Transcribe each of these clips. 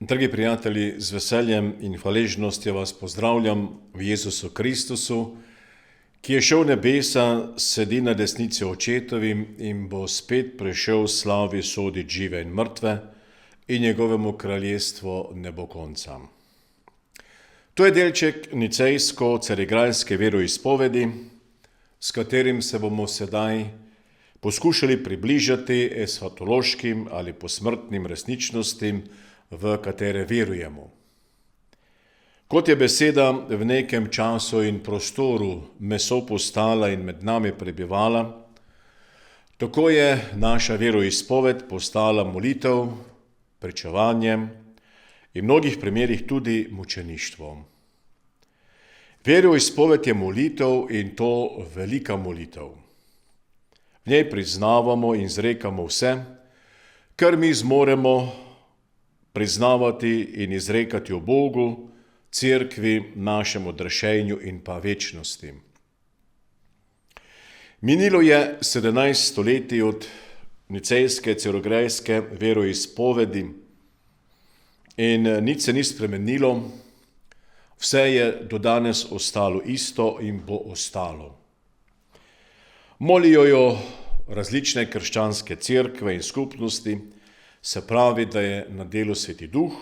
Dragi prijatelji, z veseljem in hvaležnostjo vas pozdravljam v Jezusu Kristusu, ki je šel v nebesa, sedi na desnici očetovim in bo spet prišel v slavi soditi žive in mrtve in njegovemu kraljestvu ne bo konca. To je delček nicejsko-carigrajske veroizpovedi, s katerim se bomo sedaj poskušali približati eshatološkim ali posmrtnim resničnostim, v katere verujemo. Kot je beseda v nekem času in prostoru meso postala in med nami prebivala, tako je naša veroizpoved postala molitev, pričevanje in v mnogih primerih tudi mučeništvo. Veroizpoved je molitev in to velika molitev. V njej priznavamo in izrekamo vse, kar mi zmoremo priznavati in izrekati o Bogu, cerkvi, našem odrešenju in pa večnosti. Minilo je 17 stoletij od nicejske carigrajske veroizpovedi in nič se ni spremenilo, vse je do danes ostalo isto in bo ostalo. Molijo jo različne krščanske cerkve in skupnosti, se pravi, da je na delu Sveti Duh,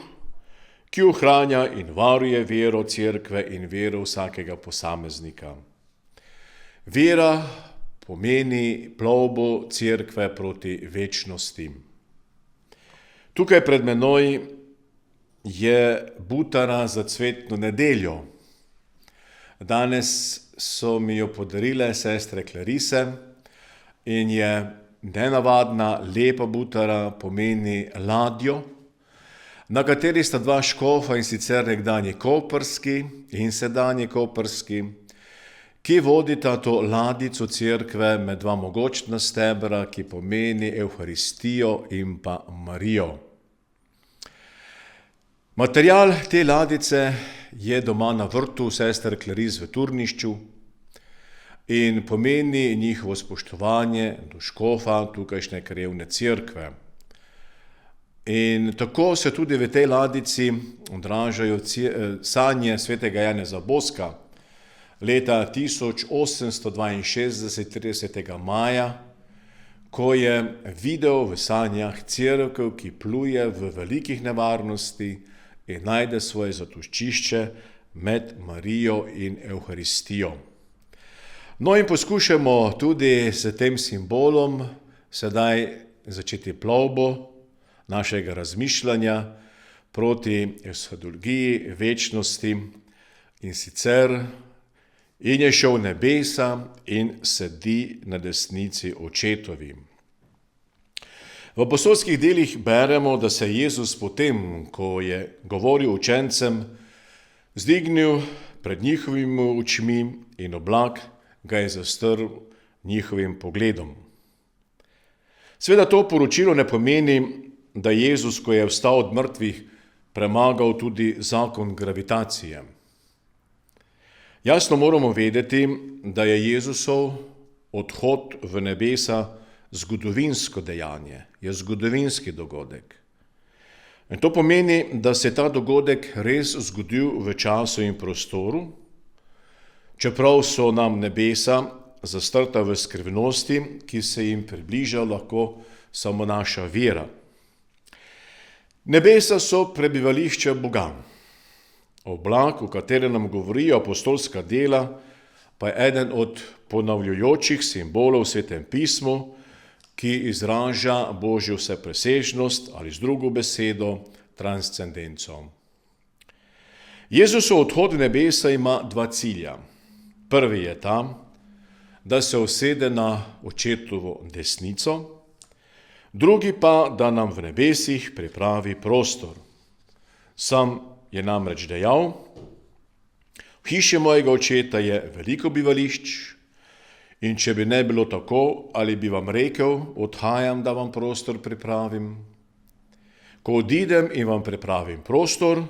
ki ohranja in varuje vero cerkve in vero vsakega posameznika. Vera pomeni plovbo cerkve proti večnosti. Tukaj pred menoj je butara za cvetno nedeljo. Danes so mi jo podarile sestre Klarise in je nenavadna, lepa butara, pomeni ladjo, na kateri sta dva škofa, in sicer nekdanji koprski in sedanji koprski, ki vodita to ladico cerkve med dva mogočna stebra, ki pomeni Evharistijo in pa Marijo. Material te ladice je doma na vrtu sester Klaris v Turnišču in pomeni njihovo spoštovanje do škofa tukajšnje krajevne cerkve. In tako se tudi v tej ladici odražajo sanje svetega Janeza Boska leta 1862, 30. maja, ko je videl v sanjah cerkev, ki pluje v velikih nevarnosti in najde svoje zatočišče med Marijo in Evharistijo. No in poskušamo tudi s tem simbolom sedaj začeti plovbo našega razmišljanja proti eshatologiji večnosti, in sicer in je šel v nebesa in sedi na desnici očetovi. V apostolskih delih beremo, da se je Jezus potem, ko je govoril učencem, vzdignil pred njihovimi očmi in oblak ga je zastrl njihovim pogledom. Seveda to poročilo ne pomeni, da Jezus, ko je vstal od mrtvih, premagal tudi zakon gravitacije. Jasno moramo vedeti, da je Jezusov odhod v nebesa zgodovinsko dejanje, je zgodovinski dogodek. In to pomeni, da se je ta dogodek res zgodil v času in prostoru, čeprav so nam nebesa zastrta v skrivnosti, ki se jim približa lahko samo naša vera. Nebesa so prebivališče Boga. Oblak, o katerem nam govorijo apostolska dela, pa je eden od ponavljajočih simbolov v Svetem pismu, ki izraža Božjo vsepresežnost ali z drugo besedo transcendenco. Jezusov odhod v nebesa ima dva cilja. Prvi je ta, da se usede na očetovo desnico, drugi pa, da nam v nebesih pripravi prostor. Sam je namreč dejal: v hiši mojega očeta je veliko bivališč, in če bi ne bilo tako, ali bi vam rekel, odhajam, da vam prostor pripravim. Ko odidem in vam pripravim prostor,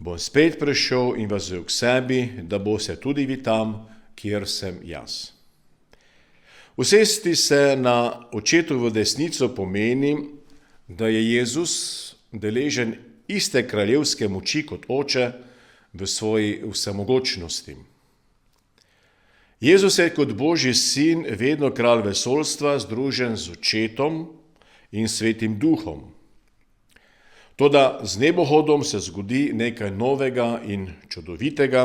bom spet prišel in vas vzel k sebi, da boste tudi vi tam, kjer sem jaz. Usesti se na očetovo desnico pomeni, da je Jezus deležen iste kraljevske moči kot oče v svoji vsemogočnosti. Jezus je kot Božji sin vedno kralj vesoljstva, združen z očetom in svetim duhom. Toda z nebohodom se zgodi nekaj novega in čudovitega.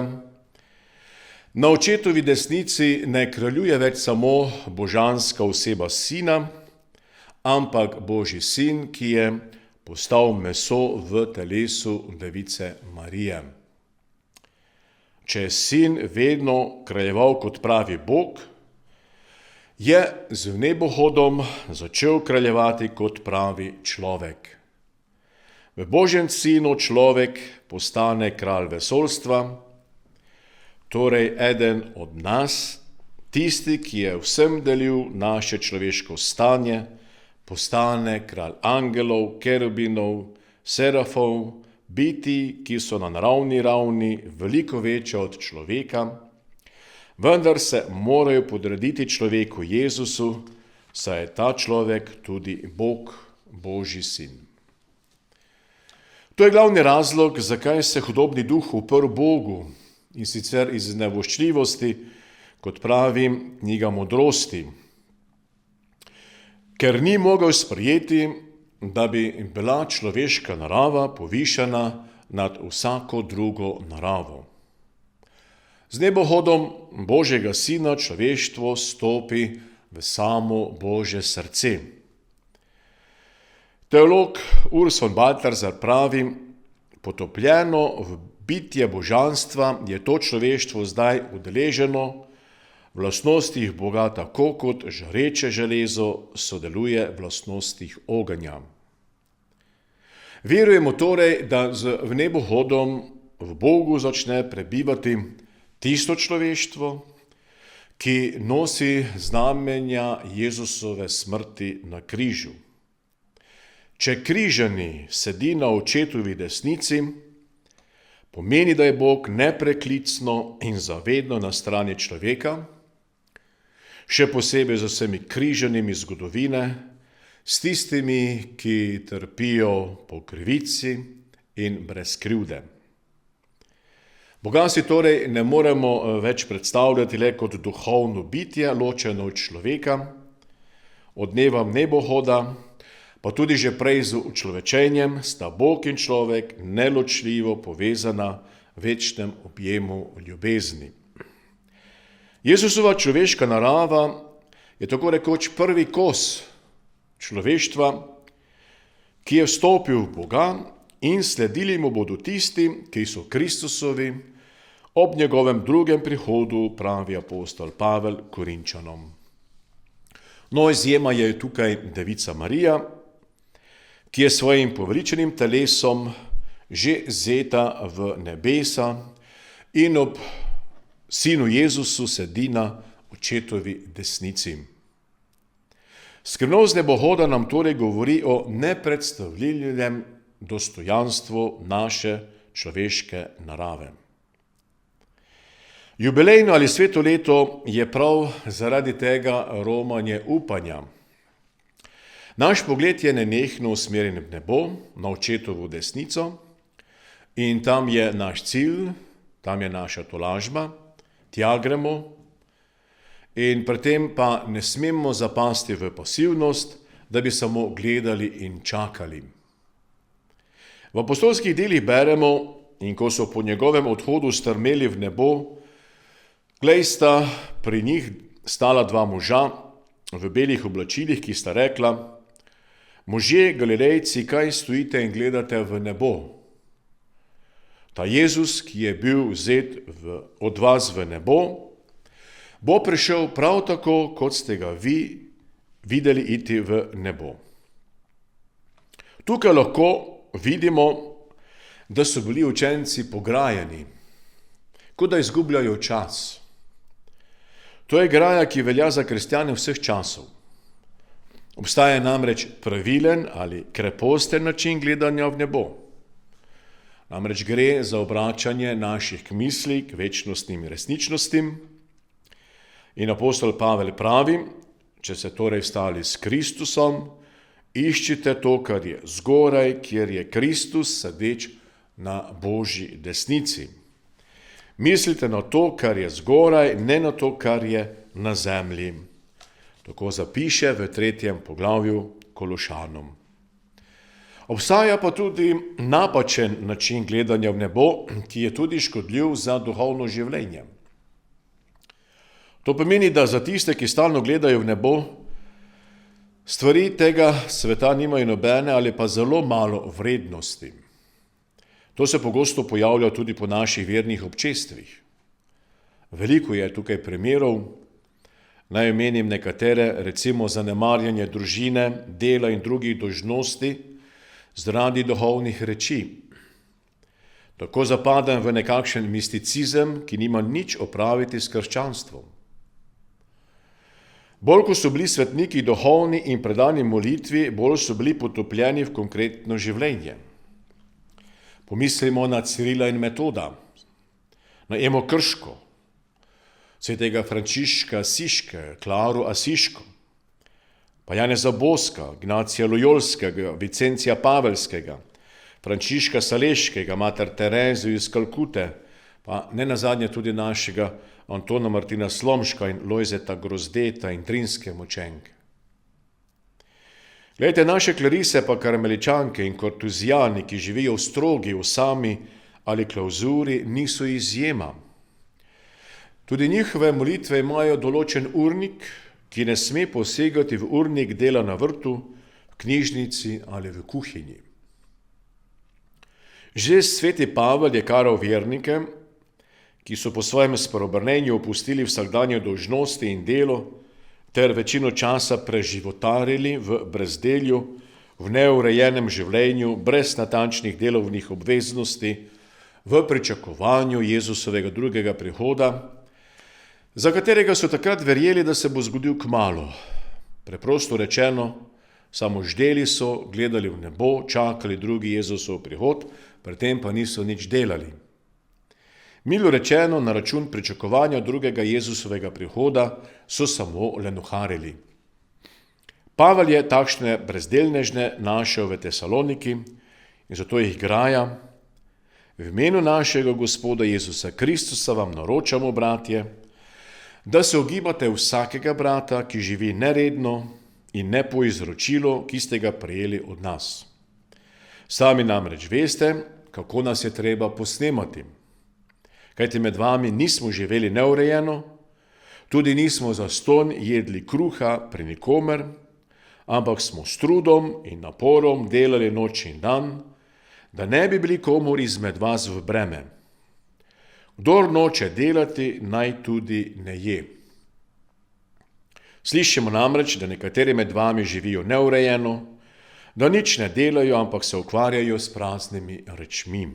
Na očetovi desnici ne kraljuje več samo božanska oseba sina, ampak Božji sin, ki je postal meso v telesu device Marije. Če je sin vedno kraljeval kot pravi Bog, je z nebohodom začel kraljevati kot pravi človek. V Božjem sinu človek postane kralj vesoljstva, torej eden od nas, tisti, ki je vsem delil naše človeško stanje, postane kralj angelov, kerubinov, serafov, biti, ki so na naravni ravni veliko večja od človeka, vendar se morajo podrediti človeku Jezusu, saj je ta človek tudi Bog, Božji sin. To je glavni razlog, zakaj se hudobni duh uprl Bogu, in sicer iz nevoščljivosti, kot pravi knjiga Modrosti, ker ni mogel sprejeti, da bi bila človeška narava povišana nad vsako drugo naravo. Z nebohodom Božjega sina človeštvo stopi v samo Božje srce. Teolog Urs von Balthasar pravi, potopljeno v bitje božanstva je to človeštvo zdaj udeleženo, v lastnostih Boga tako kot žareče železo sodeluje v lastnostih ognja. Verujemo torej, da z nebohodom v Bogu začne prebivati tisto človeštvo, ki nosi znamenja Jezusove smrti na križu. Če križani sedi na očetovi desnici, pomeni, da je Bog nepreklicno in zavedno na strani človeka, še posebej z vsemi križanimi zgodovine, s tistimi, ki trpijo po krivici in brez krivde. Boga si torej ne moremo več predstavljati le kot duhovno bitje, ločeno od človeka, od dneva nebohoda, pa tudi že prej z učlovečenjem sta Bog in človek neločljivo povezana v večnem objemu ljubezni. Jezusova človeška narava je tako rekoč prvi kos človeštva, ki je vstopil v Boga, in sledili mu bodo tisti, ki so Kristusovi, ob njegovem drugem prihodu, pravi apostol Pavel Korinčanom. No, izjema je tukaj devica Marija, ki je svojim poveličenim telesom že zeta v nebesa in ob sinu Jezusu sedi na očetovi desnici. Skrivnost nebohoda nam torej govori o nepredstavljivem dostojanstvu naše človeške narave. Jubilejno ali sveto leto je prav zaradi tega romanje upanja. Naš pogled je nenehno usmerjen v nebo, na očetovo desnico, in tam je naš cilj, tam je naša tolažba, tja gremo, in pri tem pa ne smemo zapasti v pasivnost, da bi samo gledali in čakali. V apostolskih delih beremo, in ko so po njegovem odhodu strmeli v nebo, glej, sta pri njih stala dva moža v belih oblačilih, ki sta rekla: Možje Galilejci, kaj stojite in gledate v nebo? Ta Jezus, ki je bil vzet od vas v nebo, bo prišel prav tako, kot ste ga vi videli iti v nebo. Tukaj lahko vidimo, da so bili učenci pograjani, kot da izgubljajo čas. To je graja, ki velja za kristjane vseh časov. Obstaja namreč pravilen ali kreposten način gledanja v nebo. Namreč gre za obračanje naših misli k večnostnim resničnostim. In apostol Pavel pravi, če se torej vstali s Kristusom Iščite to, kar je zgoraj, kjer je Kristus sedeč na Božji desnici. Mislite na to, kar je zgoraj, ne na to, kar je na zemlji. Tako zapiše v 3. poglavju Kološanom. Obstaja pa tudi napačen način gledanja v nebo, ki je tudi škodljiv za duhovno življenje. To pomeni, da za tiste, ki stalno gledajo v nebo, stvari tega sveta nimajo nobene ali pa zelo malo vrednosti. To se pogosto pojavlja tudi po naših vernih občestvih. Veliko je tukaj primerov, naj omenim nekatere, recimo zanemarjanje družine, dela in drugih dolžnosti zaradi duhovnih reči. Tako zapadem v nekakšen misticizem, ki nima nič opraviti s krščanstvom. Bolj ko so bili svetniki duhovni in predani molitvi, bolj so bili potopljeni v konkretno življenje. Pomislimo na Cirila in Metoda, na Emo Krško, svetega Frančiška Asiškega, Klaro Asiško, pa Janeza Boska, Ignacija Lojolskega, Vicencija Pavelskega, Frančiška Saleškega, mater Terezijo iz Kalkute, pa ne nazadnje tudi našega Antona Martina Slomška in Lojzeta Grozdeta in Trinske mučenke. Glejte, naše klerise pa karmeličanke in kortuzijani, ki živijo v strogi, osami ali klauzuri, niso izjema. Tudi njihove molitve imajo določen urnik, ki ne sme posegati v urnik dela na vrtu, v knjižnici ali v kuhinji. Že sveti Pavel je karal vernike, ki so po svojem spreobrnenju opustili vsakdanje dolžnosti in delo, ter večino časa preživotarili v brezdelju, v neurejenem življenju, brez natančnih delovnih obveznosti, v pričakovanju Jezusovega drugega prihoda, za katerega so takrat verjeli, da se bo zgodil kmalu. Preprosto rečeno, samo ždeli so, gledali v nebo, čakali drugi Jezusov prihod, pri tem pa niso nič delali. Milo rečeno, na račun pričakovanja drugega Jezusovega prihoda so samo lenuharili. Pavel je takšne brezdelnežne našel v Tesaloniki in zato jih graja: v imenu našega Gospoda Jezusa Kristusa vam naročamo, bratje, da se ogibate vsakega brata, ki živi neredno in ne po izročilu, ki ste ga prejeli od nas. Sami namreč veste, kako nas je treba posnemati. Kajti med vami nismo živeli neurejeno, tudi nismo zastonj jedli kruha pri nikomer, ampak smo s trudom in naporom delali noč in dan, da ne bi bili komur izmed vas v breme. Kdor noče delati, naj tudi ne je. Slišimo namreč, da nekateri med vami živijo neurejeno, da nič ne delajo, ampak se ukvarjajo s praznimi rečmi.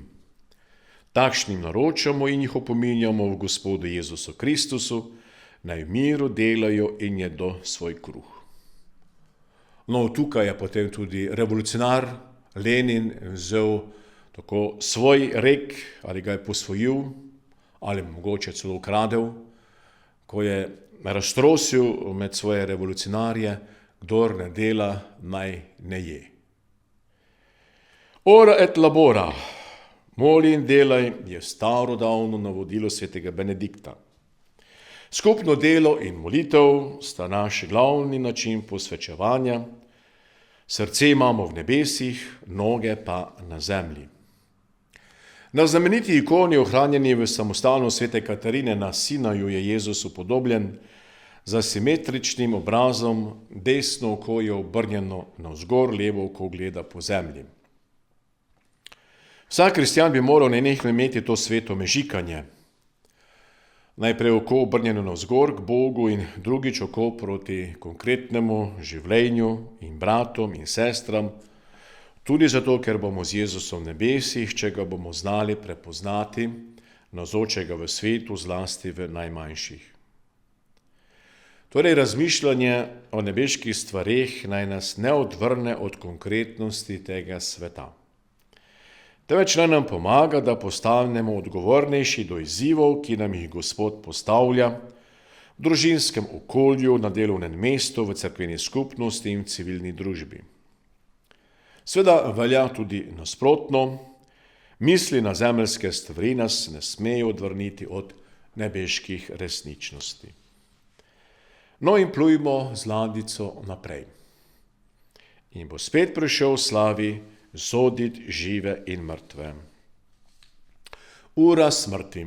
Takšnim naročamo in jih opominjamo v Gospodu Jezusu Kristusu, naj v miru delajo in jedo svoj kruh. No, tukaj je potem tudi revolucionar Lenin vzel tako svoj rek, ali ga je posvojil, ali mogoče celo ukradel, ko je raztrosil med svoje revolucionarje: kdor ne dela, naj ne je. Ora et labora, moli in delaj, je starodavno navodilo svetega Benedikta. Skupno delo in molitev sta naš glavni način posvečevanja. Srce imamo v nebesih, noge pa na zemlji. Na znameniti ikoni, ohranjeni v samostanu svete Katarine na Sinaju, je Jezus upodobljen z asimetričnim obrazom, desno oko je obrnjeno navzgor, levo oko gleda po zemlji. Vsak kristjan bi moral nenehno imeti to sveto mežikanje. Najprej oko obrnjeno navzgor k Bogu in drugič oko proti konkretnemu življenju in bratom in sestram, tudi zato, ker bomo z Jezusom v nebesih, če ga bomo znali prepoznati, navzočega v svetu, zlasti v najmanjših. Torej, razmišljanje o nebeških stvareh naj nas ne odvrne od konkretnosti tega sveta. Temveč naj nam pomaga, da postanemo odgovornejši do izzivov, ki nam jih Gospod postavlja v družinskem okolju, na delovnem mestu, v cerkveni skupnosti in v civilni družbi. Sveda velja tudi nasprotno, misli na zemeljske stvari nas ne smejo odvrniti od nebeških resničnosti. No in plujmo z ladjico naprej. In bo spet prišel v slavi sodit žive in mrtve. Ura smrti.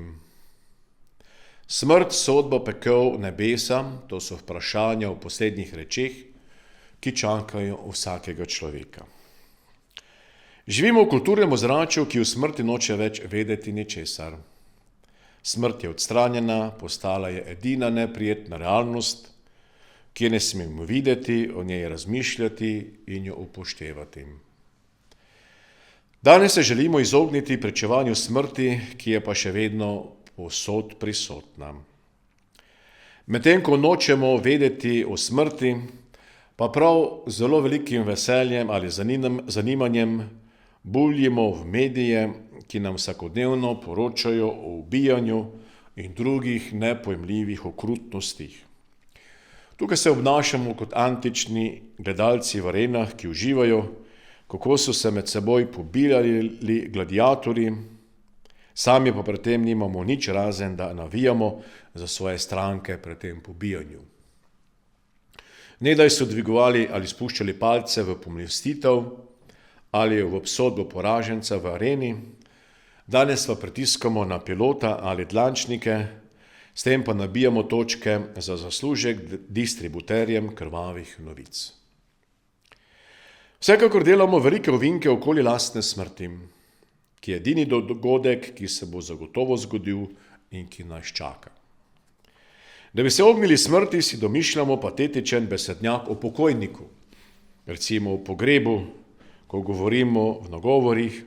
Smrt, sodba, pekel, nebesa, to so vprašanja o poslednjih rečeh, ki čakajo vsakega človeka. Živimo v kulturnem ozračju, ki v smrti noče več vedeti ničesar. Smrt je odstranjena, postala je edina neprijetna realnost, ki je ne smemo videti, o njej razmišljati in jo upoštevati. Danes se želimo izogniti pričevanju smrti, ki je pa še vedno povsod prisotna. Medtem ko nočemo vedeti o smrti, pa prav zelo velikim veseljem ali zanimanjem buljimo v medije, ki nam vsakodnevno poročajo o ubijanju in drugih nepojmljivih okrutnostih. Tukaj se obnašamo kot antični gledalci v arenah, ki uživajo, kako so se med seboj pobijali gladiatorji, sami pa pri tem nimamo nič razen, da navijamo za svoje stranke pri tem pobijanju. Nedaj so dvigovali ali spuščali palce v pomilostitev ali v obsodbo poraženca v areni, danes pa pritiskamo na pilota ali dlančnike, s tem pa nabijamo točke za zaslužek distributerjem krvavih novic. Vsekakor delamo velike ovinke okoli lastne smrti, ki je edini dogodek, ki se bo zagotovo zgodil in ki nas čaka. Da bi se ognili smrti, si domišljamo patetičen besednjak o pokojniku, recimo o pogrebu, ko govorimo v nagovorih,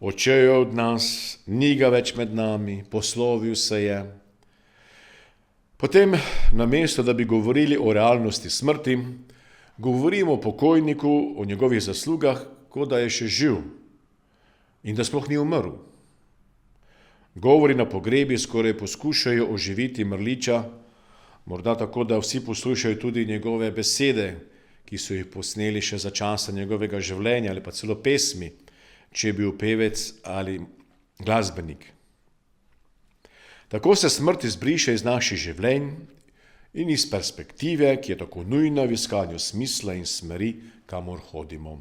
odšel je od nas, ni ga več med nami, poslovil se je. Potem, namesto da bi govorili o realnosti smrti, govorimo o pokojniku, o njegovih zaslugah, kot da je še živ in da sploh ni umrl. Govori na pogrebi skoraj poskušajo oživiti mrliča, morda tako, da vsi poslušajo tudi njegove besede, ki so jih posneli še za časa njegovega življenja ali pa celo pesmi, če je bil pevec ali glasbenik. Tako se smrt izbriše iz naših življenj in iz perspektive, ki je tako nujna v iskanju smisla in smeri, kamor hodimo.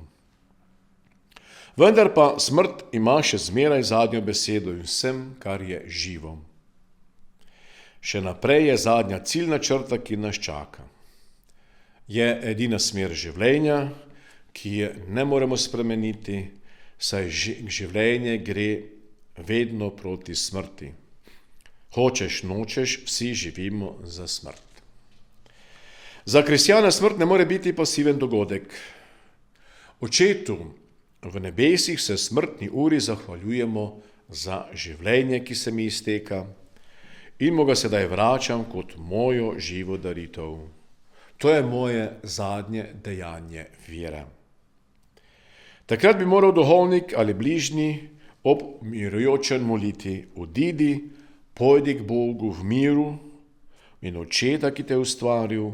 Vendar pa smrt ima še zmeraj zadnjo besedo in vsem, kar je živo. Še naprej je zadnja ciljna črta, ki nas čaka. Je edina smer življenja, ki je ne moremo spremeniti, saj življenje gre vedno proti smrti. Hočeš, nočeš, vsi živimo za smrt. Za kristjana smrt ne more biti pasiven dogodek. Očetu v nebesih se smrtni uri zahvaljujemo za življenje, ki se mi izteka, in mu ga sedaj vračam kot mojo živo daritev. To je moje zadnje dejanje vere. Takrat bi moral duhovnik ali bližnji ob mirujočem moliti: odidi, pojdi k Bogu v miru, v imenu Očeta, ki te je ustvaril,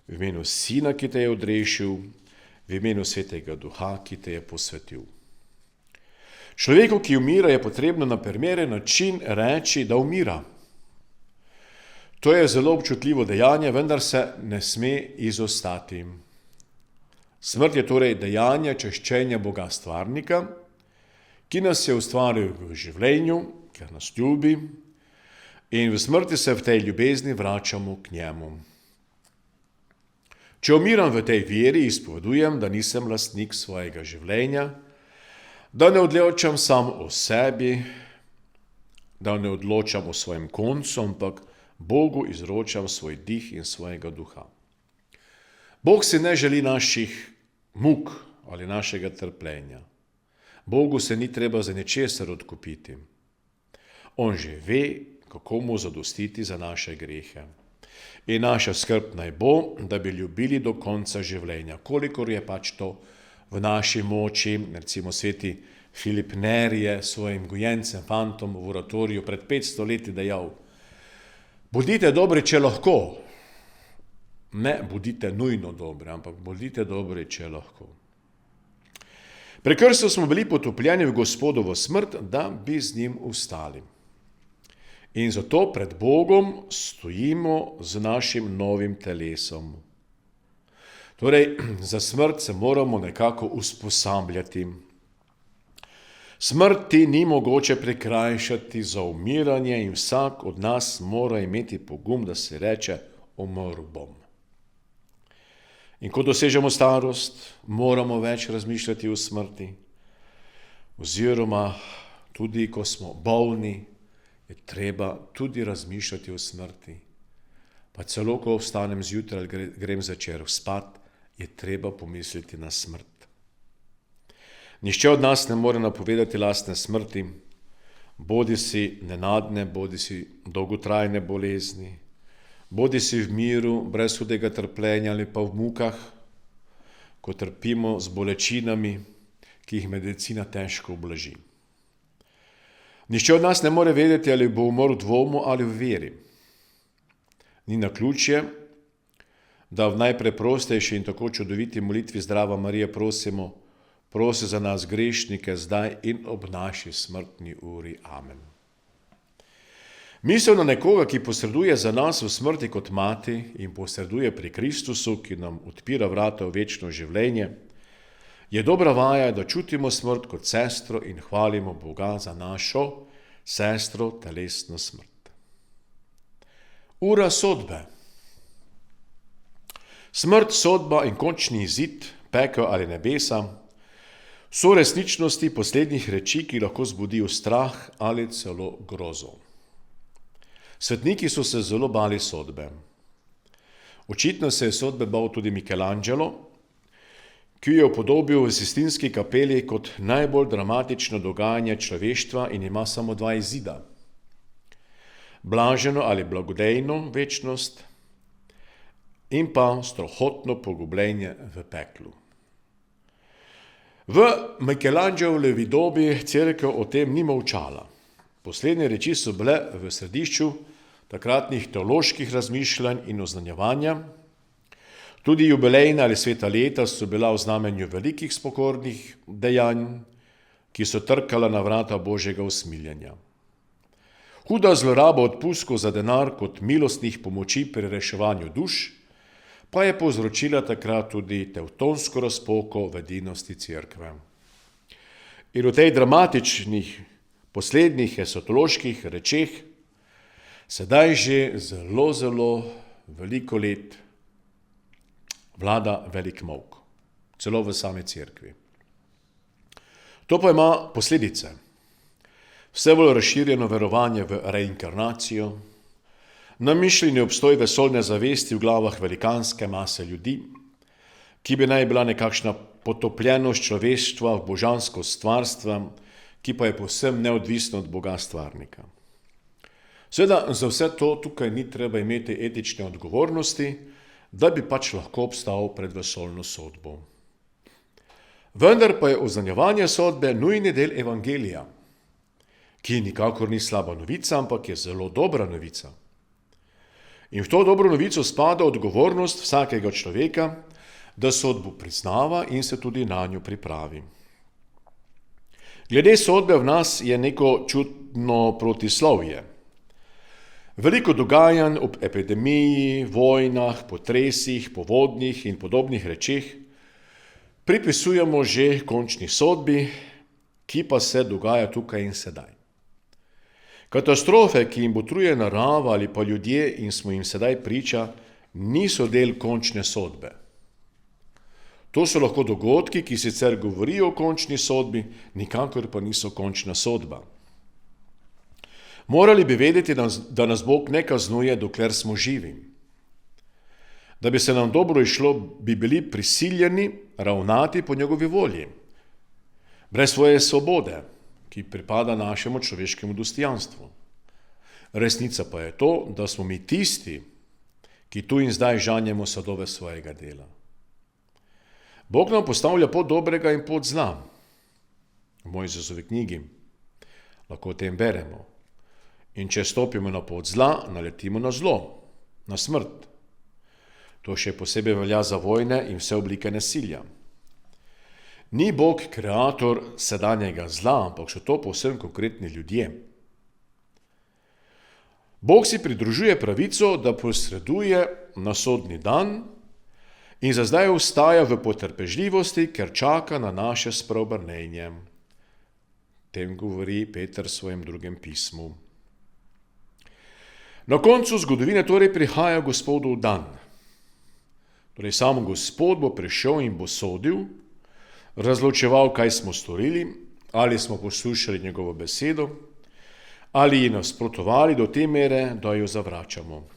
v imenu Sina, ki te je odrešil, v imenu Svetega Duha, ki te je posvetil. Človeku, ki umira, je potrebno na primeren način reči, da umira. To je zelo občutljivo dejanje, vendar se ne sme izostati. Smrt je torej dejanje čaščenja Boga stvarnika, ki nas je ustvaril v življenju, ker nas ljubi, in v smrti se v tej ljubezni vračamo k njemu. Če umiram v tej veri, izpovedujem, da nisem lastnik svojega življenja, da ne odločam sam o sebi, da ne odločam o svojem koncu, ampak Bogu izročam svoj dih in svojega duha. Bog si ne želi naših muk ali našega trpljenja. Bogu se ni treba za ničesar odkupiti. On že ve, kako mu zadostiti za naše grehe. In naša skrb naj bo, da bi ljubili do konca življenja, kolikor je pač to v naši moči. Recimo sveti Filip Neri je svojim gojencem, fantom v oratoriju pred 500 leti dejal: bodite dobri, če lahko. Ne bodite nujno dobri, ampak bodite dobri, če lahko. Pri krstu smo bili potopljeni v Gospodovo smrt, da bi z njim vstali. In zato pred Bogom stojimo z našim novim telesom. Torej, za smrt se moramo nekako usposabljati. Smrti ni mogoče prikrajšati za umiranje in vsak od nas mora imeti pogum, da se reče, umrl bom. In ko dosežemo starost, moramo več razmišljati o smrti. Oziroma, tudi ko smo bolni, je treba tudi razmišljati o smrti. Pa celo, ko vstanem zjutraj ali grem zvečer spat, je treba pomisliti na smrt. Nihče od nas ne more napovedati lastne smrti, bodisi nenadne, bodisi dolgotrajne bolezni, bodisi v miru, brez hudega trpljenja ali pa v mukah, ko trpimo z bolečinami, ki jih medicina težko ublaži. Nihče od nas ne more vedeti, ali bo umrl v dvomu ali v veri. Ni naključje, da v najpreprostejši in tako čudoviti molitvi Zdrava Marija prosimo, prosi za nas grešnike zdaj in ob naši smrtni uri. Amen. Misel na nekoga, ki posreduje za nas v smrti kot mati in posreduje pri Kristusu, ki nam odpira vrata v večno življenje, je dobra vaja, da čutimo smrt kot sestro in hvalimo Boga za našo sestro telesno smrt. Ura sodbe. Smrt, sodba in končni izid, pekel ali nebesa, so resničnosti poslednjih reči, ki lahko zbudijo strah ali celo grozo. Svetniki so se zelo bali sodbe. Očitno se je sodbe bal tudi Michelangelo, ki jo je upodobil v Sistinski kapeli kot najbolj dramatično dogajanje človeštva in ima samo 2 izida. Blaženo ali blagodejno večnost in pa strohotno pogubljenje v peklu. V Michelangelovi dobi cerkev o tem ni molčala. Poslednje reči so bile v središču takratnih teoloških razmišljanj in oznanjevanja. Tudi jubilejna ali sveta leta so bila v znamenju velikih spokornih dejanj, ki so trkala na vrata Božjega usmiljenja. Huda zloraba odpustkov za denar kot milostnih pomoči pri reševanju duš pa je povzročila takrat tudi tevtonsko razpoko v edinosti cerkve. In v tej dramatičnih poslednjih esotoloških rečeh sedaj že zelo veliko let vlada velik molk, celo v sami cerkvi. To pa ima posledice. Vse bolj razširjeno verovanje v reinkarnacijo, namišljeni obstoj vesoljne zavesti v glavah velikanske mase ljudi, ki bi naj bila nekakšna potopljenost človeštva v božansko stvarstvo, ki pa je povsem neodvisno od Boga stvarnika. Seveda za vse to tukaj ni treba imeti etične odgovornosti, da bi pač lahko obstal pred vesoljno sodbo. Vendar pa je oznanjevanje sodbe nujni del evangelija, ki nikakor ni slaba novica, ampak je zelo dobra novica. In v to dobro novico spada odgovornost vsakega človeka, da sodbo priznava in se tudi na njo pripravi. Glede sodbe v nas je neko čudno protislovje. Veliko dogajanj ob epidemiji, vojnah, potresih, povodnih in podobnih rečeh pripisujemo že končni sodbi, ki pa se dogaja tukaj in sedaj. Katastrofe, ki jim botruje narava ali pa ljudje in smo jim sedaj priča, niso del končne sodbe. To so lahko dogodki, ki sicer govorijo o končni sodbi, nikakor pa niso končna sodba. Morali bi vedeti, da nas Bog ne kaznuje, dokler smo živi. Da bi se nam dobro išlo, bi bili prisiljeni ravnati po njegovi volji, brez svoje svobode, ki pripada našemu človeškemu dostojanstvu. Resnica pa je to, da smo mi tisti, ki tu in zdaj žanjemo sadove svojega dela. Bog nam postavlja pot dobrega in pot zla. V Mojzesovi knjigi lahko o tem beremo. In če stopimo na pot zla, naletimo na zlo, na smrt. To še posebej velja za vojne in vse oblike nasilja. Ni Bog kreator sedanjega zla, ampak so to povsem konkretni ljudje. Bog si pridružuje pravico, da posreduje na sodni dan in za zdaj ostaja v potrpežljivosti, ker čaka na naše spreobrnenje. Tem govori Peter v svojem drugem pismu. Na koncu zgodovine torej prihaja Gospodov dan. Torej sam Gospod bo prišel in bo sodil, razločeval, kaj smo storili, ali smo poslušali njegovo besedo, ali ji nasprotovali do te mere, da jo zavračamo.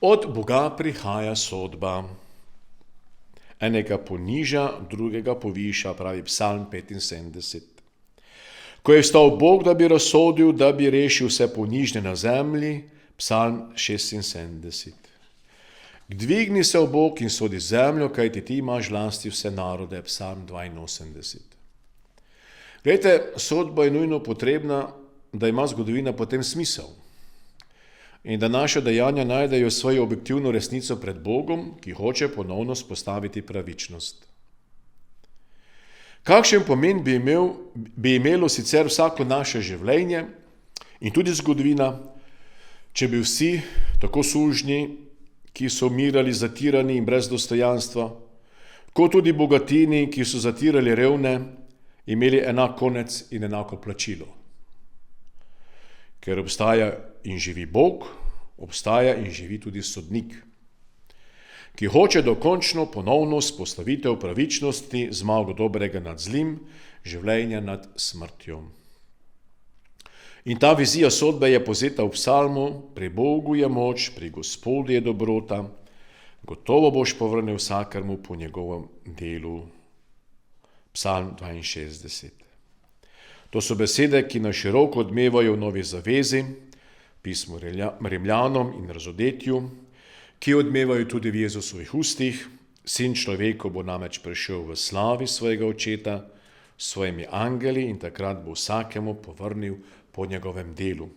Od Boga prihaja sodba. Enega poniža, drugega poviša, pravi Psalm 75. Ko je vstal Bog, da bi razsodil, da bi rešil vse ponižne na zemlji, Psalm 76. Dvigni se v Bog in sodi zemljo, kajti ti imaš lasti vse narode, Psalm 82. Glejte, sodba je nujno potrebna, da ima zgodovina potem smisel in da naše dejanja najdejo svojo objektivno resnico pred Bogom, ki hoče ponovno spostaviti pravičnost. Kakšen pomen bi imelo sicer vsako naše življenje in tudi zgodovina, če bi vsi, tako sužnji, ki so umirali zatirani in brez dostojanstva, kot tudi bogatini, ki so zatirali revne, imeli enak konec in enako plačilo. Ker obstaja in živi Bog, obstaja in živi tudi sodnik, ki hoče dokončno ponovno vzpostavitev pravičnosti, zmago dobrega nad zlim, življenja nad smrtjo. In ta vizija sodbe je povzeta v psalmu: pri Bogu je moč, pri Gospodu je dobrota, gotovo boš povrnil vsakemu po njegovem delu. Psalm 62. To so besede, ki na široko odmevajo v Novi zavezi, pismu Rimljanom in Razodetju, ki odmevajo tudi v Jezusovih ustih. Sin človekov bo namreč prišel v slavi svojega očeta s svojimi angeli in takrat bo vsakemu povrnil po njegovem delu.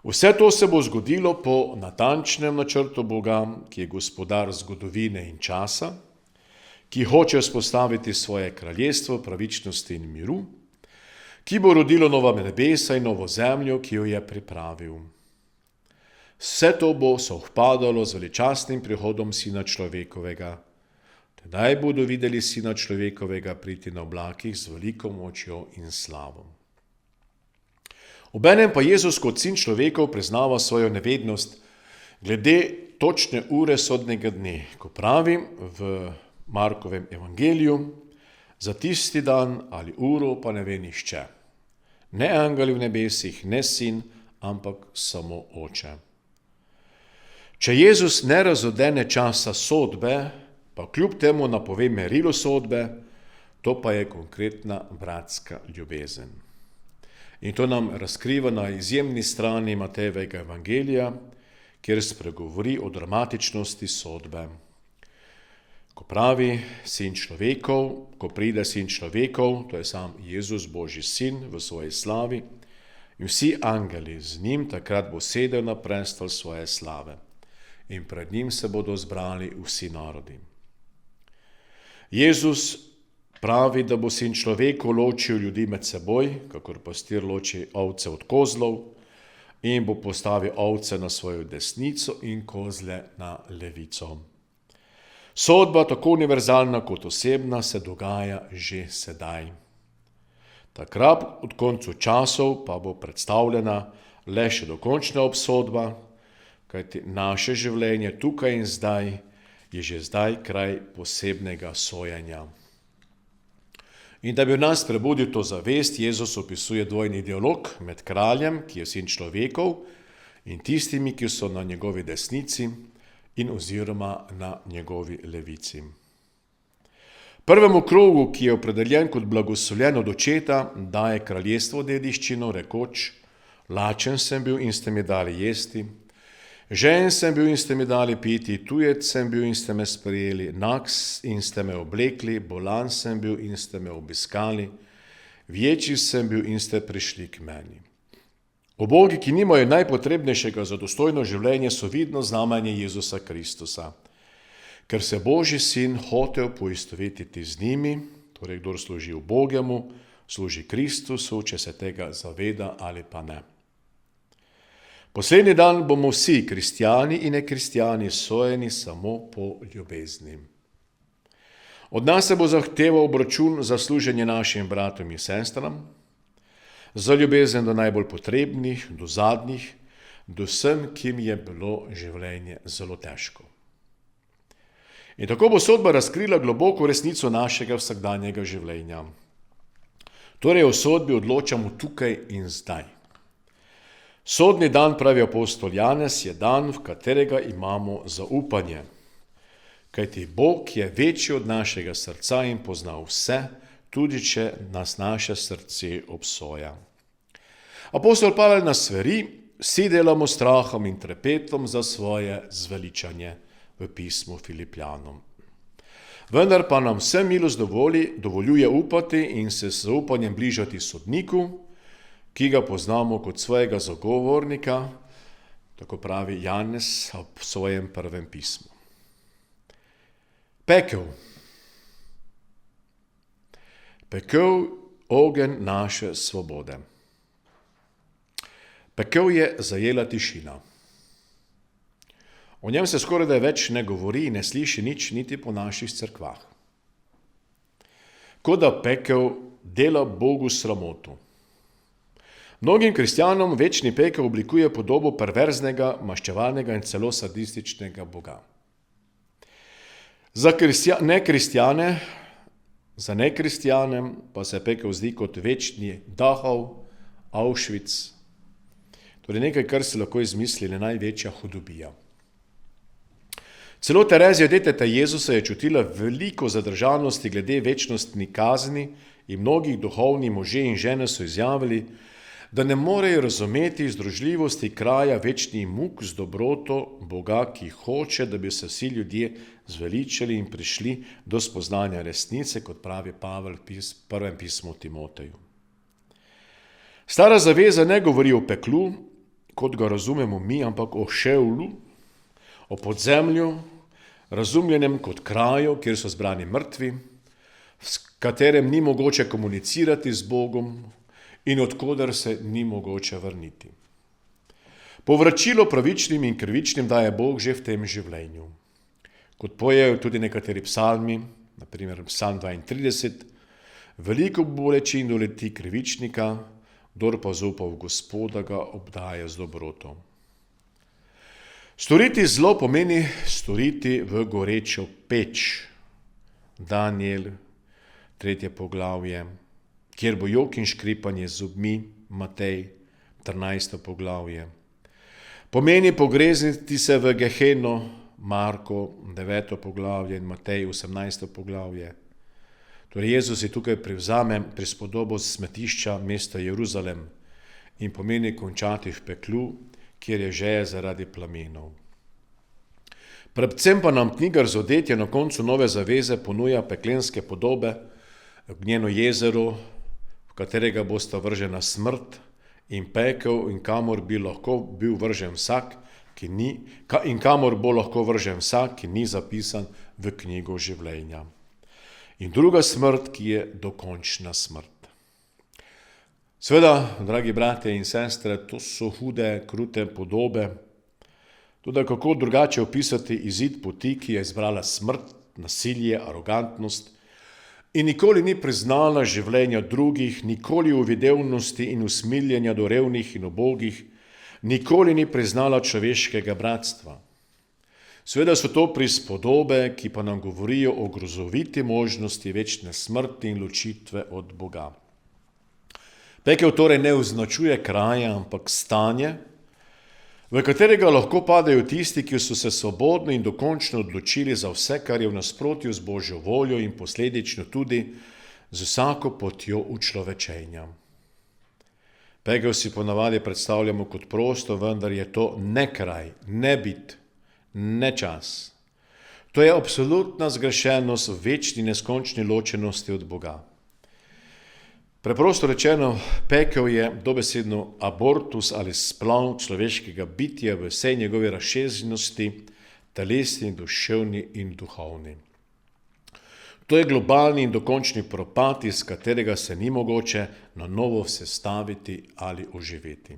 Vse to se bo zgodilo po natančnem načrtu Boga, ki je gospodar zgodovine in časa, ki hoče vzpostaviti svoje kraljestvo pravičnosti in miru, ki bo rodilo nova nebesa in novo zemljo, ki jo je pripravil. Vse to bo sovpadalo z veličastnim prihodom Sina človekovega. Tedaj bodo videli Sina človekovega priti na oblakih z veliko močjo in slavo. Obenem pa Jezus kot Sin človekov priznava svojo nevednost glede točne ure sodnega dne, ko pravi v Markovem evangeliju: za tisti dan ali uro pa ne ve nihče, ne angeli v nebesih, ne Sin, ampak samo Oče. Če Jezus ne razodene časa sodbe, pa kljub temu napove merilo sodbe, to pa je konkretna bratska ljubezen. In to nam razkriva na izjemni strani Matejevega evangelija, kjer spregovori o dramatičnosti sodbe. Ko pravi Sin človekov, ko pride Sin človekov, to je sam Jezus, Božji Sin v svoji slavi, in vsi angeli z njim, takrat bo sedel na prestol svoje slave in pred njim se bodo zbrali vsi narodi. Jezus pravi, da bo Sin človekov ločil ljudi med seboj, kakor pastir loči ovce od kozlov, in bo postavil ovce na svojo desnico in kozle na levico. Sodba, tako univerzalna kot osebna, se dogaja že sedaj. Takrat od koncu časov pa bo predstavljena le še dokončna obsodba, kajti naše življenje tukaj in zdaj je že zdaj kraj posebnega sojenja. In da bi v nas prebudil to zavest, Jezus opisuje dvojni dialog med kraljem, ki je Sin človekov, in tistimi, ki so na njegovi desnici in oziroma na njegovi levici. Prvemu krogu, ki je opredeljen kot blagoslovljen od očeta, daje kraljestvo dediščino, rekoč: lačen sem bil in ste mi dali jesti, žejen sem bil in ste mi dali piti, tujec sem bil in ste me sprejeli, nag in ste me oblekli, bolan sem bil in ste me obiskali, vječi sem bil in ste prišli k meni. Ubogi, ki nimajo najpotrebnejšega za dostojno življenje, so vidno znamenje Jezusa Kristusa, ker se Božji sin hotel poistovetiti z njimi, torej kdor služi ubogemu, služi Kristusu, če se tega zaveda ali pa ne. Poslednji dan bomo vsi, kristjani in nekristjani, sojeni samo po ljubezni. Od nas se bo zahteval obračun za služenje našim bratom in sestram, za ljubezen do najbolj potrebnih, do zadnjih, do vsem, kim je bilo življenje zelo težko. In tako bo sodba razkrila globoko resnico našega vsakdanjega življenja. Torej o sodbi odločamo tukaj in zdaj. Sodni dan, pravi apostol Janez, je dan, v katerega imamo zaupanje. Kajti Bog je večji od našega srca in pozna vse, tudi če nas naše srce obsoja. Apostol Pavel nas sveri, vsi delamo s strahom in trepetom za svoje zveličanje v pismu Filipljanom. Vendar pa nam vse milost dovoljuje upati in se z zaupanjem bližati sodniku, ki ga poznamo kot svojega zagovornika, tako pravi Janez v svojem prvem pismu. Pekel. Pekel ogenj naše svobode. Pekel je zajela tišina. O njem se skorajda več ne govori in ne sliši nič niti po naših cerkvah. Kot da pekel dela Bogu sramoto. Mnogim kristjanom večni pekel oblikuje podobo perverznega, maščevalnega in celo sadističnega Boga. Za nekristjane pa se pekel zdi kot večni Dachau, Auschwitz, torej nekaj, kar si lahko izmisli največja hudobija. Celo Terezija, deteta Jezusa, je čutila veliko zadržanosti glede večnostni kazni in mnogih duhovni može in žene so izjavili, da ne morejo razumeti združljivosti kraja večnih muk z dobroto Boga, ki hoče, da bi se vsi ljudje zveličali in prišli do spoznanja resnice, kot pravi Pavel v prvem pismu Timoteju. Stara zaveza ne govori o peklu, kot ga razumemo mi, ampak o Šeulu, o podzemlju, razumljenem kot kraju, kjer so zbrani mrtvi, s katerem ni mogoče komunicirati z Bogom in odkoder se ni mogoče vrniti. Povračilo pravičnim in krivičnim daje Bog že v tem življenju. Kot pojejo tudi nekateri psalmi, naprimer psalm 32, veliko bolečin doleti krivičnika, kdor pa zaupa v Gospoda, ga obdaja z dobroto. Storiti zlo pomeni storiti v gorečo peč. Daniel, 3. poglavje, kjer bo jok in škripanje z zobmi, Matej, 13. poglavje. Pomeni pogrezniti se v Geheno, Marko, 9. poglavje in Matej, 18. poglavje. Torej Jezus je tukaj privzame prispodobo smetišča mesta Jeruzalem in pomeni končati v peklu, kjer je žeja zaradi plamenov. Predvsem pa nam knjiga Razodetje na koncu Nove zaveze ponuja peklenske podobe, ognjeno jezero, v katerega bosta vržena smrt in pekel in kamor bi lahko bil vržen vsak, in kamor bo lahko vržen vsak, ki ni zapisan v knjigo življenja. In druga smrt, ki je dokončna smrt. Seveda, dragi bratje in sestre, to so hude, krute podobe. Tudi kako drugače opisati izid poti, ki je izbrala smrt, nasilje, arogantnost in nikoli ni priznala življenja drugih, nikoli uvidevnosti in usmiljenja do revnih in ubogih, nikoli ni priznala človeškega bratstva. Seveda so to prispodobe, ki pa nam govorijo o grozoviti možnosti večne smrti in ločitve od Boga. Pekel torej ne označuje kraja, ampak stanje, v katerega lahko padejo tisti, ki so se svobodno in dokončno odločili za vse, kar je v nasprotju z Božjo voljo in posledično tudi z vsako potjo učlovečenja. Pekel si ponavadi predstavljamo kot prostor, vendar je to ne kraj, ne bit, ne čas. To je absolutna zgrešenost v večni neskončni ločenosti od Boga. Preprosto rečeno, pekel je dobesedno abortus ali splav človeškega bitja v vsej njegovi razsežnosti, telesni, duševni in duhovni. To je globalni in dokončni propad, iz katerega se ni mogoče na novo sestaviti ali oživeti.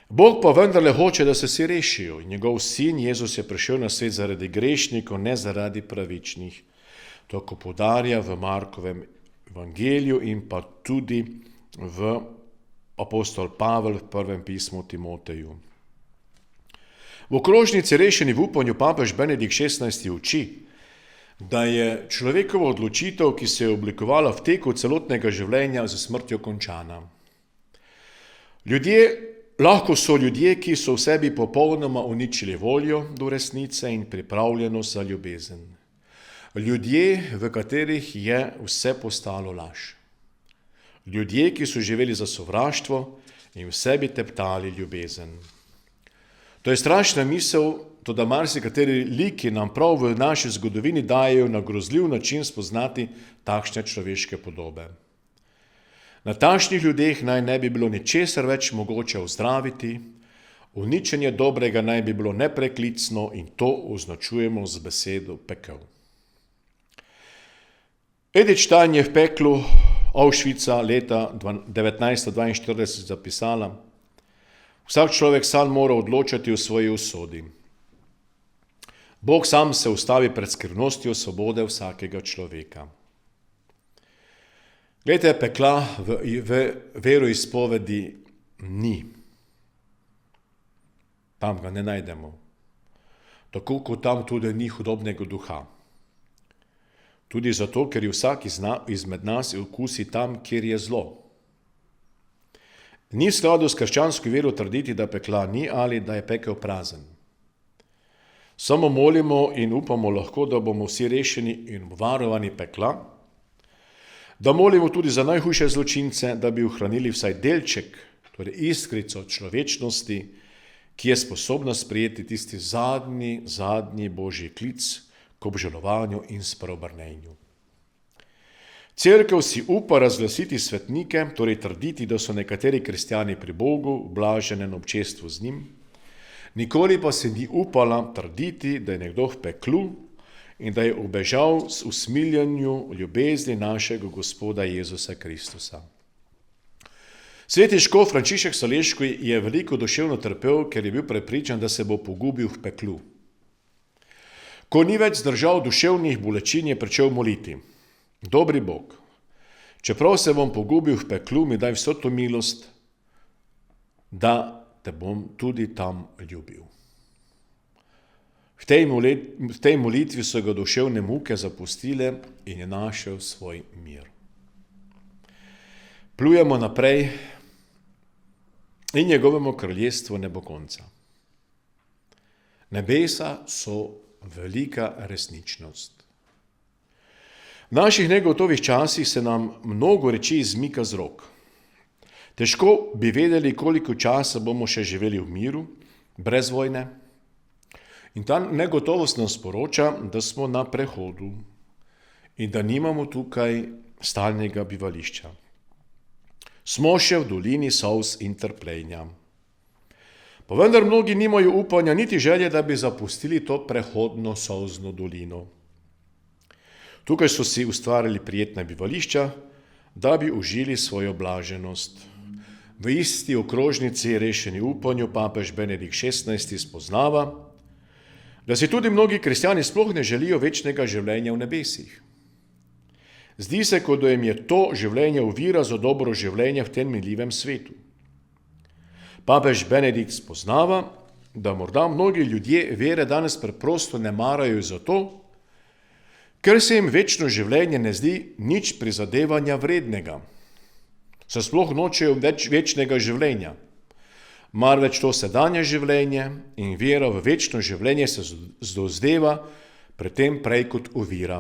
Bog pa vendarle hoče, da se vsi rešijo. Njegov sin Jezus je prišel na svet zaradi grešnikov, ne zaradi pravičnih. To, ko poudarja v Markovem evangeliju in pa tudi v apostol Pavel v prvem pismu Timoteju. V okrožnici Rešeni v upanju papež Benedikt XVI uči, da je človekova odločitev, ki se je oblikovala v teku celotnega življenja, z smrtjo končana. Lahko so ljudje, ki so v sebi popolnoma uničili voljo do resnice in pripravljenost za ljubezen. Ljudje, v katerih je vse postalo laž. Ljudje, ki so živeli za sovraštvo in v sebi teptali ljubezen. To je strašna misel, toda marsikateri liki nam prav v naši zgodovini dajejo na grozljiv način spoznati takšne človeške podobe. Na takšnih ljudeh naj ne bi bilo ničesar več mogoče ozdraviti, uničenje dobrega naj bi bilo nepreklicno in to označujemo z besedo pekel. Edith Stein je v peklu Auschwitza leta 1942 zapisala: vsak človek sam mora odločati o svoji usodi. Bog sam se ustavi pred skrivnostjo svobode vsakega človeka. Glejte, pekla v veroizpovedi ni. Tam ga ne najdemo. Tako kot tam tudi ni hudobnega duha. Tudi zato, ker je vsak izmed nas okusi tam, kjer je zlo. Ni v skladu s krščansko vero trditi, da pekla ni ali da je pekel prazen. Samo molimo in upamo lahko, da bomo vsi rešeni in varovani pekla, da molimo tudi za najhujše zločince, da bi ohranili vsaj delček, torej iskrico človečnosti, ki je sposobna sprejeti tisti zadnji božji klic k obžalovanju in spreobrnenju. Cerkev si upa razglasiti svetnike, torej trditi, da so nekateri kristjani pri Bogu, v blaženem občestvu z njim, nikoli pa se ni upala trditi, da je nekdo v peklu in da je ubežal z usmiljanju ljubezni našega Gospoda Jezusa Kristusa. Sveti škof Frančišek Saleški je veliko duševno trpel, ker je bil prepričan, da se bo pogubil v peklu. Ko ni več zdržal duševnih bolečin, je pričel moliti: Dobri Bog, čeprav se bom pogubil v peklu, mi daj vso to milost, da te bom tudi tam ljubil. V tej molitvi so ga duševne muke zapustile in je našel svoj mir. Plujemo naprej in njegovemu kraljestvu ne bo konca. Nebesa so velika resničnost. V naših negotovih časih se nam mnogo reči izmika z rok. Težko bi vedeli, koliko časa bomo še živeli v miru, brez vojne. In ta negotovost nam sporoča, da smo na prehodu in da nimamo tukaj stalnega bivališča. Smo še v dolini solz in trpljenja. Pa vendar mnogi nimajo upanja niti želje, da bi zapustili to prehodno solzno dolino. Tukaj so si ustvarili prijetna bivališča, da bi užili svojo blaženost. V isti okrožnici Rešeni v upanju papež Benedikt XVI spoznava, da si tudi mnogi kristjani sploh ne želijo večnega življenja v nebesih. Zdi se, kot da jim je to življenje ovira za dobro življenje v tem minljivem svetu. Papež Benedikt spoznava, da morda mnogi ljudje vere danes preprosto ne marajo zato, ker se jim večno življenje ne zdi nič prizadevanja vrednega. Se sploh nočejo več večnega življenja. Marveč to sedanje življenje in vera v večno življenje se dozdeva predtem prej kot ovira.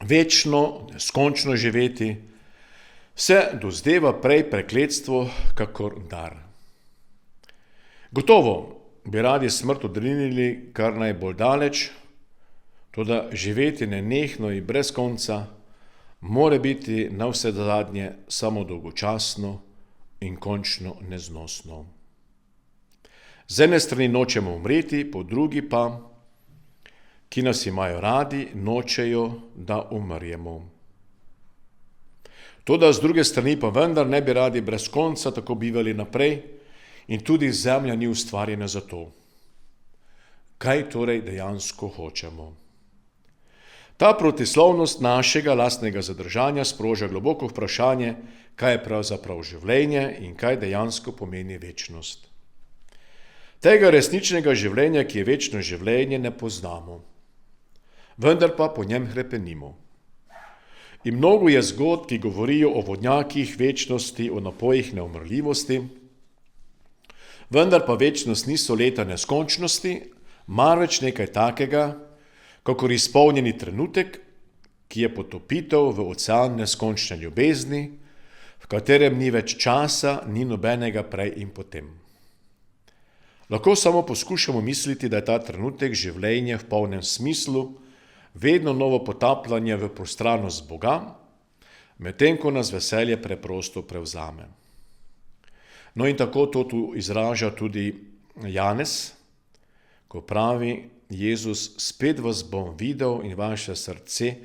Večno, neskončno živeti se dozdeva prej prekletstvo kakor dar. Gotovo bi radi smrt odrinili kar najbolj daleč, toda živeti nenehno in brez konca more biti navsezadnje samo dolgočasno in končno neznosno. Z ene strani nočemo umreti, po drugi pa, ki nas imajo radi, nočejo, da umrjemo. Toda z druge strani pa vendar ne bi radi brez konca tako bivali naprej in tudi zemlja ni ustvarjena za to. Kaj torej dejansko hočemo? Ta protislovnost našega lastnega zadržanja sproža globoko vprašanje, kaj je pravzaprav življenje in kaj dejansko pomeni večnost. Tega resničnega življenja, ki je večno življenje, ne poznamo. Vendar pa po njem hrepenimo. In mnogo je zgodb, ki govorijo o vodnjakih večnosti, o napojih neumrljivosti, vendar pa večnost niso leta neskončnosti, marveč nekaj takega, kakor izpolnjeni trenutek, ki je potopitev v ocean neskončne ljubezni, v katerem ni več časa, ni nobenega prej in potem. Lahko samo poskušamo misliti, da je ta trenutek življenje v polnem smislu, vedno novo potapljanje v prostranost Boga, medtem ko nas veselje preprosto prevzame. No in tako to tu izraža tudi Janez, ko pravi: Jezus, spet vas bom videl in vaše srce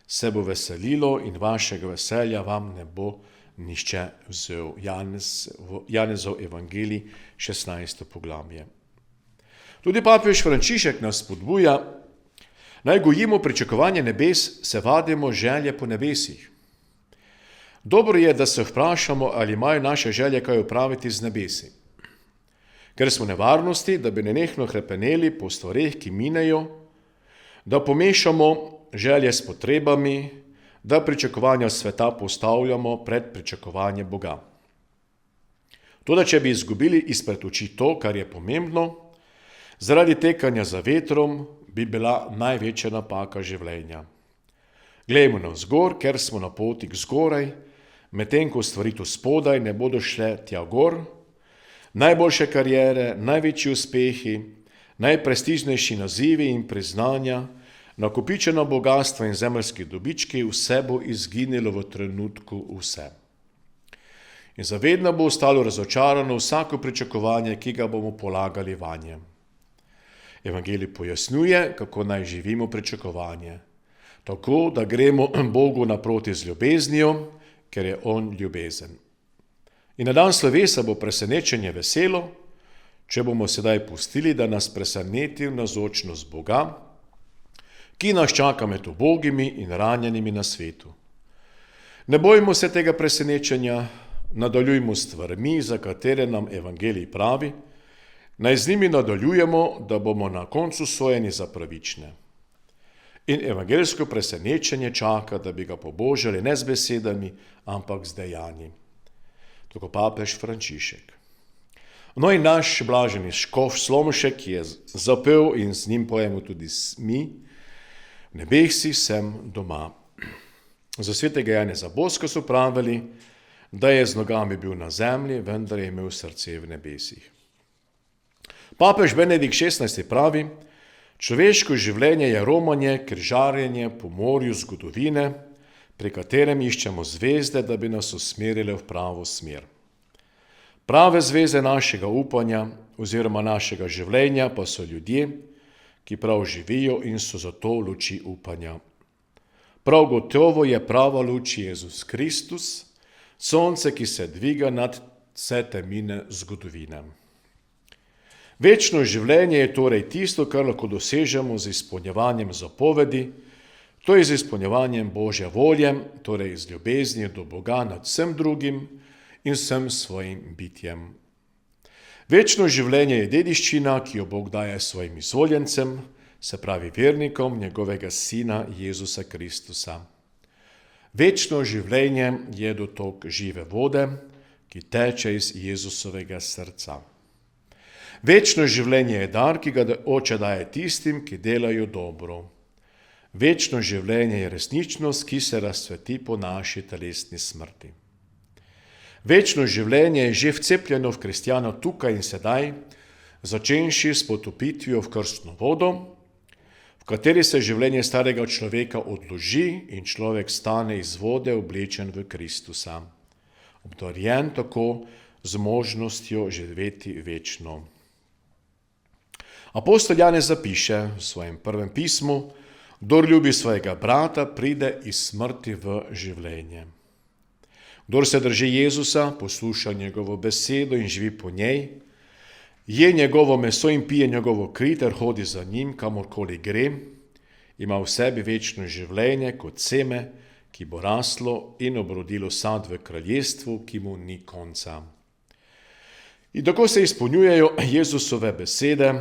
se bo veselilo in vašega veselja vam ne bo nihče vzel. Janezov evangelij, 16. poglavje. Tudi papež Frančišek nas spodbuja, naj gojimo pričakovanje nebes, se vadimo želje po nebesih. Dobro je, da se vprašamo, ali imajo naše želje kaj opraviti z nebesi. Ker smo nevarnosti, da bi nenehno hrepeneli po stvareh, ki minejo, da pomešamo želje s potrebami, da pričakovanja sveta postavljamo pred pričakovanje Boga. Toda če bi izgubili izpred oči to, kar je pomembno, zaradi tekanja za vetrom bi bila največja napaka življenja. Glejmo navzgor, ker smo na poti k zgoraj, medtem ko stvari tu spodaj ne bodo šle tja gor, najboljše kariere, največji uspehi, najprestižnejši nazivi in priznanja, nakopičeno bogastvo in zemeljski dobički, vse bo izginilo v trenutku vse. In zavedno bo ostalo razočarano vsako pričakovanje, ki ga bomo polagali vanje. Evangelij pojasnjuje, kako naj živimo pričakovanje. Tako, da gremo Bogu naproti z ljubeznijo, ker je On ljubezen. In na dan slovesa bo presenečenje veselo, če bomo sedaj pustili, da nas preseneti navzočnost Boga, ki nas čaka med ubogimi in ranjenimi na svetu. Ne bojimo se tega presenečenja, nadaljujmo s stvarmi, za katere nam evangelij pravi, naj z njimi nadaljujemo, da bomo na koncu sojeni za pravične. In evangeljsko presenečenje čaka, da bi ga pobožali ne z besedami, ampak z dejanji. Tako papež Frančišek. No in naš blaženi škof Slomšek je zapel in z njim pojemo tudi mi: v nebeh si, sem doma. Za svetega Janeza Boska so pravili, da je z nogami bil na zemlji, vendar je imel srce v nebesih. Papež Benedikt XVI pravi: človeško življenje je romanje, križarjenje po morju zgodovine, pri katerem iščemo zvezde, da bi nas usmerile v pravo smer. Prave zveze našega upanja oziroma našega življenja pa so ljudje, ki prav živijo in so zato luči upanja. Prav gotovo je prava luč Jezus Kristus, sonce, ki se dviga nad vse temine zgodovine. Večno življenje je torej tisto, kar lahko dosežemo z izpolnjevanjem zapovedi, to je z izpolnjevanjem Božje volje, torej z ljubeznijo do Boga nad vsem drugim in vsem svojim bitjem. Večno življenje je dediščina, ki jo Bog daje svojim izvoljencem, se pravi vernikom njegovega Sina Jezusa Kristusa. Večno življenje je dotok žive vode, ki teče iz Jezusovega srca. Večno življenje je dar, ki ga Oče daje tistim, ki delajo dobro. Večno življenje je resničnost, ki se razcveti po naši telesni smrti. Večno življenje je že vcepljeno v kristjana tukaj in sedaj, začenši s potopitvijo v krstno vodo, v kateri se življenje starega človeka odloži in človek stane iz vode oblečen v Kristusa, obdarjen tako z možnostjo živeti večno. Apostol Janez zapiše v svojem prvem pismu: kdor ljubi svojega brata, pride iz smrti v življenje. Kdor se drži Jezusa, posluša njegovo besedo in živi po njej, je njegovo meso in pije njegovo kri ter hodi za njim, kamorkoli gre, ima v sebi večno življenje kot seme, ki bo raslo in obrodilo sad v kraljestvu, ki mu ni konca. In tako se izpolnjujejo Jezusove besede,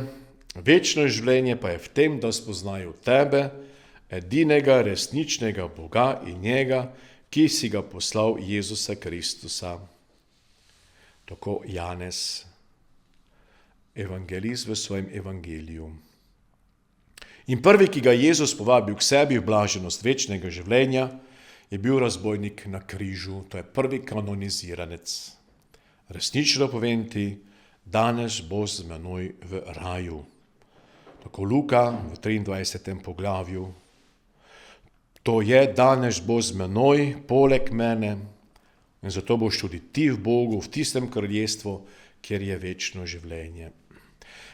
večno življenje pa je v tem, da spoznajo tebe, edinega resničnega Boga in njega, ki si ga poslal, Jezusa Kristusa. Tako Janez, evangelist v svojem evangeliju. In prvi, ki ga Jezus povabil k sebi v blaženost večnega življenja, je bil razbojnik na križu, to je prvi kanoniziranec. Resnično povem ti, danes bo z menoj v raju. Tako Luka v 23. poglavju. To je, danes bo z menoj, poleg mene, in zato boš tudi ti v Bogu, v tistem kraljestvu, kjer je večno življenje.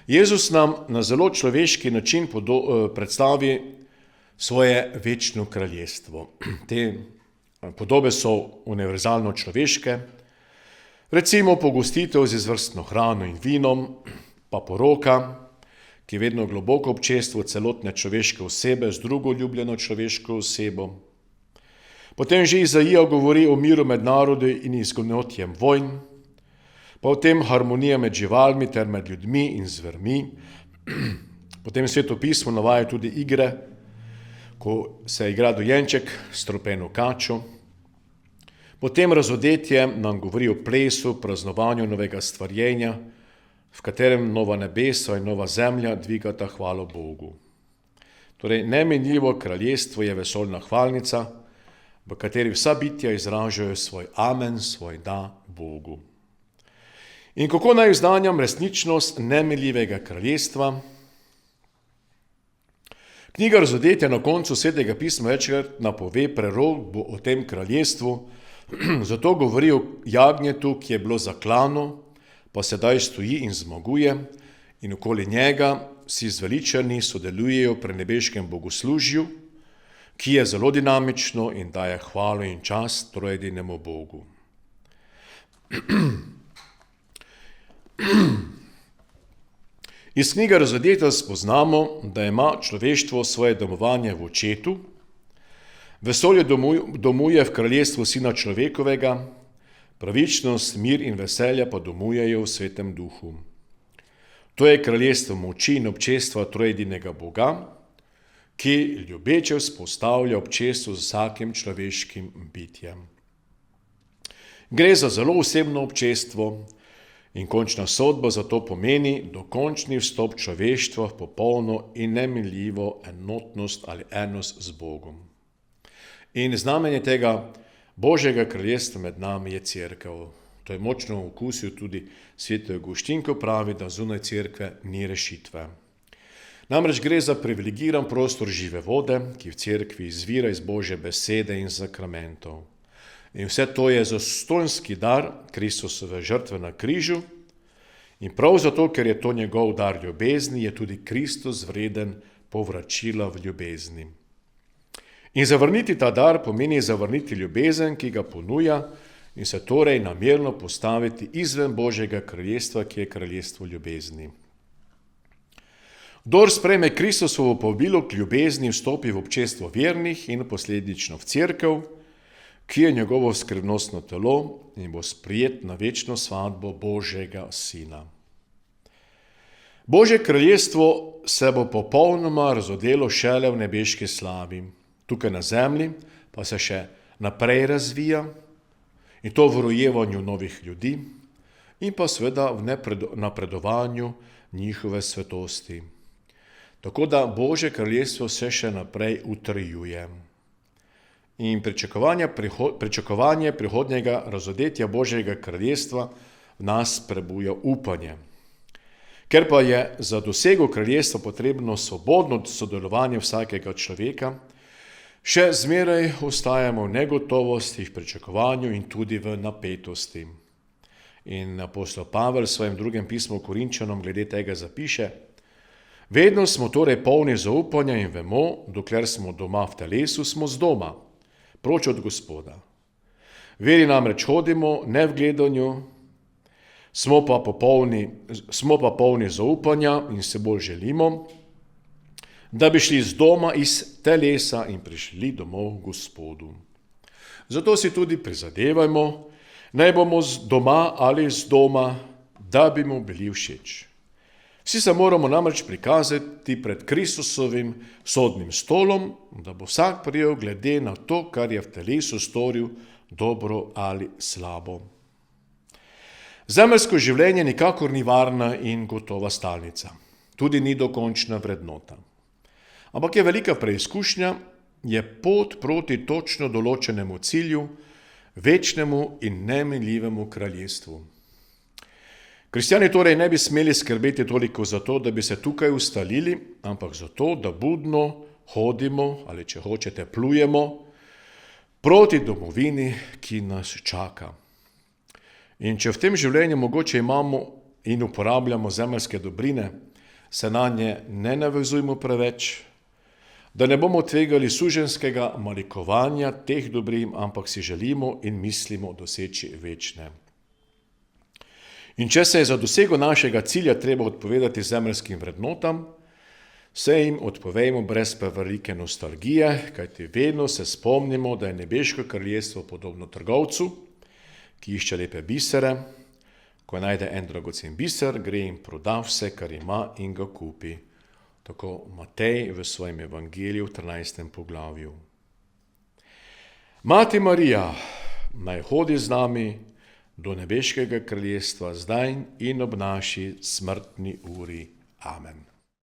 Jezus nam na zelo človeški način predstavi svoje večno kraljestvo. Te podobe so univerzalno človeške, recimo pogostitev z izvrstno hrano in vinom, pa poroka, ki je vedno globoko občestvo celotne človeške osebe z drugo ljubljeno človeško osebo. Potem že Izaija govori o miru med narodi in izgonotjem vojn, pa o tem harmonija med živalmi ter med ljudmi in zvermi. Potem Sveto pismo navaja tudi igre, ko se igra dojenček s stropeno kačo. Potem razodetje nam govori o plesu, praznovanju novega stvarjenja, v katerem nova nebesa in nova zemlja dvigata hvalo Bogu. Torej, nemenljivo kraljestvo je vesoljna hvalnica, v kateri vsa bitja izražajo svoj amen, svoj da Bogu. In kako naj oznanjam resničnost nemenljivega kraljestva? Knjiga Razodetja na koncu Svetega pisma večkrat napove prerokbo o tem kraljestvu, zato govori o jagnjetu, ki je bilo zaklano, pa sedaj stoji in zmaguje, in okoli njega vsi zveličani sodelujejo pri nebeškem bogoslužju, ki je zelo dinamično in daje hvalo in čast trojedinemu Bogu. Iz knjige Razodetja spoznamo, da ima človeštvo svoje domovanje v Očetu, vesolje domuje v kraljestvu Sina človekovega, pravičnost, mir in veselje pa domujejo v Svetem Duhu. To je kraljestvo moči in občestva trojedinega Boga, ki ljubeče vzpostavlja občestvo z vsakim človeškim bitjem. Gre za zelo osebno občestvo in končna sodba zato pomeni dokončni vstop človeštva v popolno in nemenljivo enotnost ali enost z Bogom. In znamenje tega Božjega kraljestva med nami je cerkev. To je močno okusil tudi sveti Avguštin, ko pravi, da zunaj cerkve ni rešitve. Namreč gre za privilegiran prostor žive vode, ki v cerkvi izvira iz Božje besede in sakramentov. In vse to je zastonjski dar Kristusove žrtve na križu, in prav zato, ker je to njegov dar ljubezni, je tudi Kristus vreden povračila v ljubezni. In zavrniti ta dar pomeni zavrniti ljubezen, ki ga ponuja, in se torej namerno postaviti izven Božjega kraljestva, ki je kraljestvo ljubezni. Kdor sprejme Kristusovo povabilo k ljubezni, vstopi v občestvo vernih in posledično v cerkev, ki je njegovo skrivnostno telo in bo sprijet na večno svatbo Božjega Sina. Božje kraljestvo se bo popolnoma razodelo šele v nebeški slavi. Tukaj na zemlji pa se še naprej razvija, in to v rojevanju novih ljudi in pa seveda v napredovanju njihove svetosti. Tako da Božje kraljestvo se še naprej utrjuje. In pričakovanje prihodnjega razodetja Božjega kraljestva v nas prebuja upanje. Ker pa je za dosego kraljestva potrebno svobodno sodelovanje vsakega človeka, še zmeraj ostajamo v negotovosti, v pričakovanju in tudi v napetosti. In apostol Pavel v svojem drugem pismu Korinčanom glede tega zapiše: Vedno smo torej polni zaupanja in vemo, dokler smo doma v telesu, smo z doma, proč od Gospoda. Veri namreč hodimo, ne v gledanju, smo pa polni zaupanja in se bolj želimo, da bi šli z doma iz telesa in prišli domov Gospodu. Zato si tudi prizadevajmo, naj bomo doma ali z doma, da bi mu bili všeč. Vsi se moramo namreč prikazati pred Kristusovim sodnim stolom, da bo vsak prijel glede na to, kar je v telesu storil, dobro ali slabo. Zemeljsko življenje nikakor ni varna in gotova stalnica, tudi ni dokončna vrednota. Ampak je velika preizkušnja, je pot proti točno določenemu cilju, večnemu in neminljivemu kraljestvu. Kristjani torej ne bi smeli skrbeti toliko za to, da bi se tukaj ustalili, ampak za to, da budno hodimo ali če hočete plujemo proti domovini, ki nas čaka. In če v tem življenju mogoče imamo in uporabljamo zemeljske dobrine, se na nje ne navezujmo preveč, da ne bomo tvegali suženjskega malikovanja teh dobrin, ampak si želimo in mislimo doseči večne. In če se je za dosego našega cilja treba odpovedati zemeljskim vrednotam, se jim odpovejmo brez prevelike nostalgije, kajti vedno se spomnimo, da je nebeško kraljestvo podobno trgovcu, ki išče lepe bisere. Ko najde en dragocen biser, gre in proda vse, kar ima, in ga kupi. Tako Matej v svojem evangeliju v 13. poglavju. Mati Marija naj hodi z nami do nebeškega kraljestva zdaj in ob naši smrtni uri. Amen.